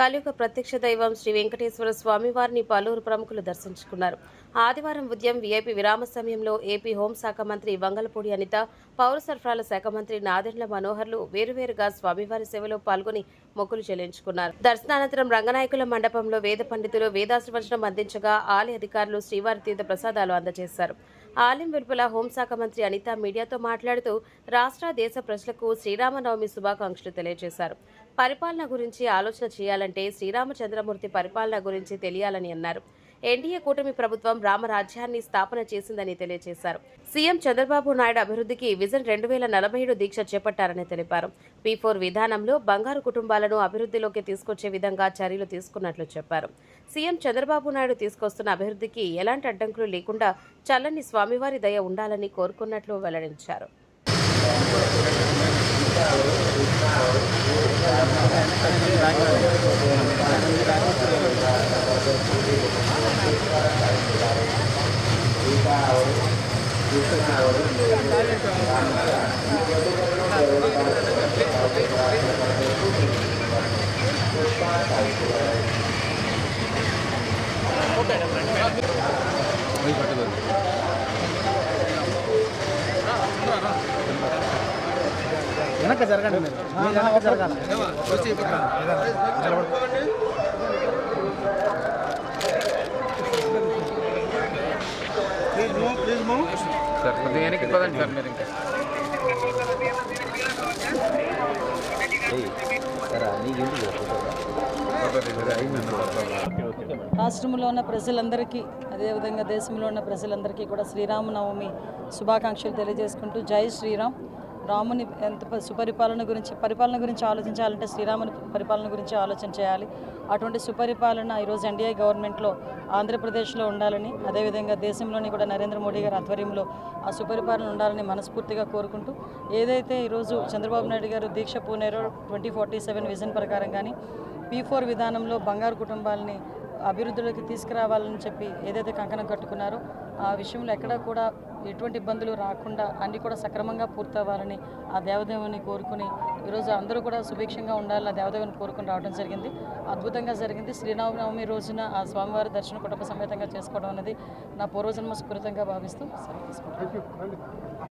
కలియుగ ప్రత్యక్ష దైవం శ్రీ వెంకటేశ్వర స్వామివారిని పలువురు ప్రముఖులు దర్శించుకున్నారు. ఆదివారం ఉదయం వీఐపీ విరామ సమయంలో ఏపీ హోంశాఖ మంత్రి వంగలపూడి అనిత, పౌర సరఫరాల శాఖ మంత్రి నాదెండ్ల మనోహర్లు వేరువేరుగా స్వామివారి సేవలో పాల్గొని మొక్కులు చెల్లించుకున్నారు. దర్శనానంతరం రంగనాయకుల మండపంలో వేద పండితులు వేదాశీర్వచనం అందించగా ఆలయ అధికారులు శ్రీవారి తీర్థ ప్రసాదాలు అందజేశారు. ఆలయం వెలుపల హోంశాఖ మంత్రి అనిత మీడియాతో మాట్లాడుతూ రాష్ట్ర దేశ ప్రజలకు శ్రీరామనవమి శుభాకాంక్షలు తెలియజేశారు. పరిపాలన గురించి ఆలోచన చేయాలంటే శ్రీరామచంద్రమూర్తి పరిపాలన గురించి తెలియాలని అన్నారు. ఎన్డీఏ కూటమి ప్రభుత్వం రామరాజ్యాన్ని స్థాపన చేసిందని తెలియజేశారు. సీఎం చంద్రబాబు నాయుడు అభివృద్ధికి విజన్ 2047 దీక్ష చేపట్టారని తెలిపారు. P4 విధానంలో బంగారు కుటుంబాలను అభివృద్ధిలోకి తీసుకొచ్చే విధంగా చర్యలు తీసుకున్నట్లు చెప్పారు. సీఎం చంద్రబాబు నాయుడు తీసుకొస్తున్న అభివృద్ధికి ఎలాంటి అడ్డంకులు లేకుండా చల్లని స్వామివారి దయ ఉండాలని కోరుకున్నట్లు వెల్లడించారు. వెనక జరగండి మీరు వెనక జరగాలి. సార్ కొద్దిగా వెనక్కి పదండి సార్ మీరు ఇంకా రాష్ట్రంలో ఉన్న ప్రజలందరికీ అదేవిధంగా దేశంలో ఉన్న ప్రజలందరికీ కూడా శ్రీరామనవమి శుభాకాంక్షలు తెలియజేసుకుంటూ జై శ్రీరామ్. రాముని ఎంత పరిపాలన గురించి ఆలోచించాలంటే శ్రీరాముని పరిపాలన గురించి ఆలోచన చేయాలి. అటువంటి సుపరిపాలన ఈరోజు ఎన్డీఏ గవర్నమెంట్లో ఆంధ్రప్రదేశ్లో ఉండాలని, అదేవిధంగా దేశంలోని కూడా నరేంద్ర మోడీ గారి ఆధ్వర్యంలో ఆ సుపరిపాలన ఉండాలని మనస్ఫూర్తిగా కోరుకుంటూ, ఏదైతే ఈరోజు చంద్రబాబు నాయుడు గారు దీక్ష పూనేరో 2047 విజన్ ప్రకారం కానీ P4 విధానంలో బంగారు కుటుంబాలని అభివృద్ధిలోకి తీసుకురావాలని చెప్పి ఏదైతే కంకణం కట్టుకున్నారో ఆ విషయంలో ఎక్కడా కూడా ఎటువంటి ఇబ్బందులు రాకుండా అన్నీ కూడా సక్రమంగా పూర్తవ్వాలని ఆ దేవదేవుని కోరుకుని ఈరోజు అందరూ కూడా సుభిక్షంగా ఉండాలని ఆ దేవదేవుని కోరుకుని రావడం జరిగింది. అద్భుతంగా జరిగింది. శ్రీరామనవమి రోజున ఆ స్వామివారి దర్శనం కుటుంబ సమేతంగా చేసుకోవడం అనేది నా పూర్వజన్మ స్ఫూర్తిగా భావిస్తూ సెలవు తీసుకుంటాను.